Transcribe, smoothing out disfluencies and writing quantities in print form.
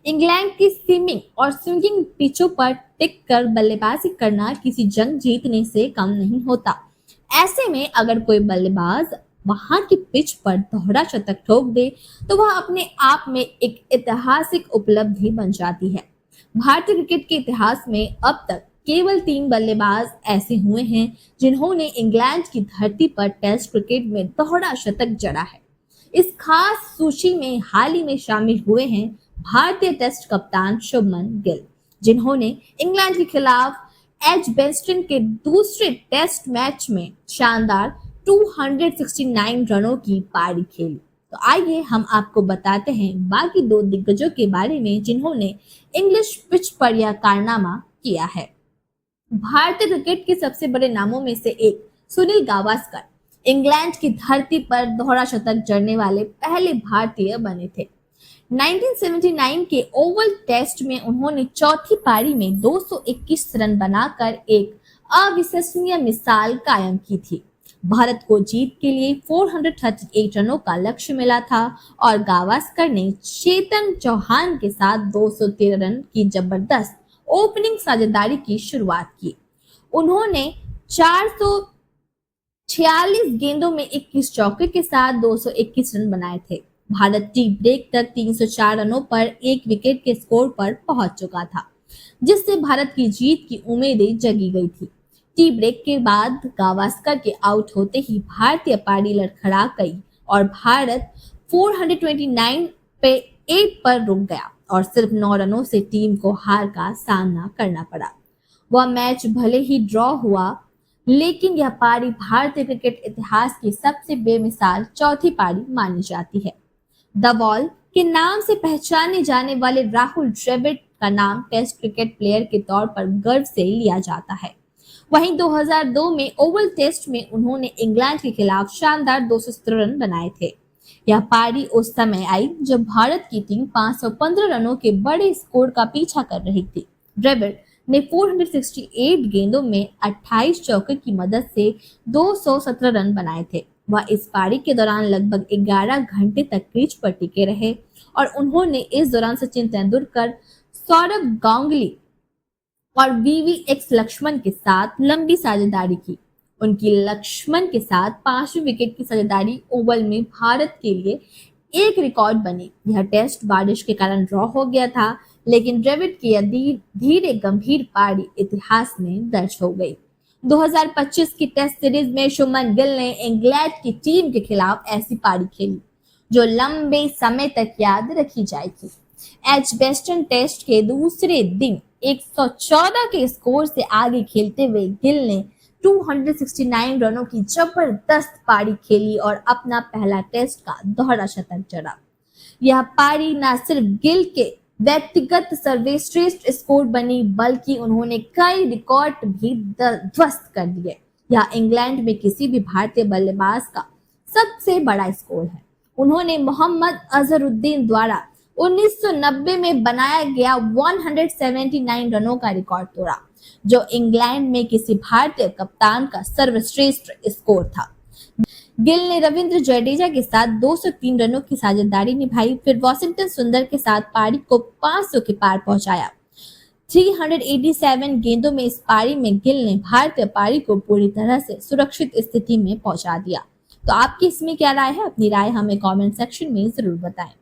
England की seeming और swinging पिचों पर टिक कर बल्लेबाजी करना किसी जंग जीतने से कम नहीं होता। ऐसे में अगर कोई बल्लेबाज वहां की पिच पर दोहरा शतक ठोक दे तो वह अपने आप में एक ऐतिहासिक उपलब्धि बन जाती है। भारतीय क्रिकेट के इतिहास में अब तक केवल 3 बल्लेबाज ऐसे हुए हैं जिन्होंने इंग्लैंड की धरती पर टेस्ट क्रिकेट में दोहरा शतक जड़ा है। इस खास सूची में हाल ही में शामिल हुए हैं भारतीय टेस्ट कप्तान शुभमन गिल, जिन्होंने इंग्लैंड के खिलाफ एजबेस्टन के दूसरे टेस्ट मैच में शानदार 269 रनों की पारी खेली। तो आइए हम आपको बताते हैं बाकी 2 दिग्गजों के बारे में जिन्होंने इंग्लिश पिच पर यह कारनामा किया है। भारतीय क्रिकेट के सबसे बड़े नामों में से एक सुनील गावस्कर इंग्लैंड की धरती पर दोहरा शतक जड़ने वाले पहले भारतीय बने थे। 1979 के ओवल टेस्ट में उन्होंने चौथी पारी में 221 रन बनाकर एक अविश्वसनीय मिसाल कायम की थी। भारत को जीत के लिए 438 रनों का लक्ष्य मिला था और गावस्कर ने चेतन चौहान के साथ 213 रन की जबरदस्त ओपनिंग साझेदारी की शुरुआत की। उन्होंने 446 गेंदों में 21 चौके के साथ 221 रन बनाए थे। भारत टी ब्रेक तक 304 रनों पर 1 विकेट के स्कोर पर पहुंच चुका था, जिससे भारत की जीत की उम्मीदें जगी गई थी। टी ब्रेक के बाद गावस्कर के आउट होते ही भारतीय पारी लड़खड़ा गई और भारत 429 पे 8 पर रुक गया और सिर्फ 9 रनों से टीम को हार का सामना करना पड़ा। वह मैच भले ही ड्रॉ हुआ, लेकिन यह पारी भारतीय क्रिकेट इतिहास की सबसे बेमिसाल चौथी पारी मानी जाती है। द वॉल के नाम से पहचाने जाने वाले राहुल द्रविड़ का नाम टेस्ट क्रिकेट प्लेयर के तौर पर गर्व से लिया जाता है। वहीं 2002 में ओवल टेस्ट में उन्होंने इंग्लैंड के खिलाफ शानदार 217 रन बनाए थे। यह पारी उस समय आई जब भारत की टीम 515 रनों के बड़े स्कोर का पीछा कर रही थी। द्रविड़ ने 468 गेंदों में 28 चौके की मदद से 217 रन बनाए थे। वह इस पारी के दौरान लगभग 11 घंटे तक क्रीज पर टिके रहे और उन्होंने इस दौरान सचिन तेंदुलकर, सौरव गांगुली और वीवीएक्स लक्ष्मण के साथ लंबी साझेदारी की। उनकी लक्ष्मण के साथ 5वीं विकेट की साझेदारी ओवल में भारत के लिए एक रिकॉर्ड बनी। यह टेस्ट बारिश के कारण ड्रॉ हो गया था, लेकिन द्रविड़ की यह धीरे गंभीर पारी इतिहास में दर्ज हो गई। 2025 की टेस्ट सीरीज में शुभमन गिल ने इंग्लैंड की टीम के खिलाफ ऐसी पारी खेली जो लंबे समय तक याद रखी जाएगी। एजबेस्टन टेस्ट के दूसरे दिन 114 के स्कोर से आगे खेलते हुए गिल ने 269 रनों की जबरदस्त पारी खेली और अपना पहला टेस्ट का दोहरा शतक जड़ा। यह पारी न सिर्फ गिल के व्यक्तिगत सर्वश्रेष्ठ स्कोर बनी, बल्कि उन्होंने कई रिकॉर्ड भी ध्वस्त कर दिए। यह इंग्लैंड में किसी भी भारतीय बल्लेबाज का सबसे बड़ा स्कोर है। उन्होंने मोहम्मद अजहरुद्दीन द्वारा 1990 में बनाया गया 179 रनों का रिकॉर्ड तोड़ा, जो इंग्लैंड में किसी भारतीय कप्तान का सर्वश्रेष्ठ स्कोर था। गिल ने रविंद्र जडेजा के साथ 203 रनों की साझेदारी निभाई, फिर वॉशिंगटन सुंदर के साथ पारी को 500 के पार पहुंचाया। 387 गेंदों में इस पारी में गिल ने भारतीय पारी को पूरी तरह से सुरक्षित स्थिति में पहुंचा दिया। तो आपकी इसमें क्या राय है? अपनी राय हमें कमेंट सेक्शन में जरूर बताएं।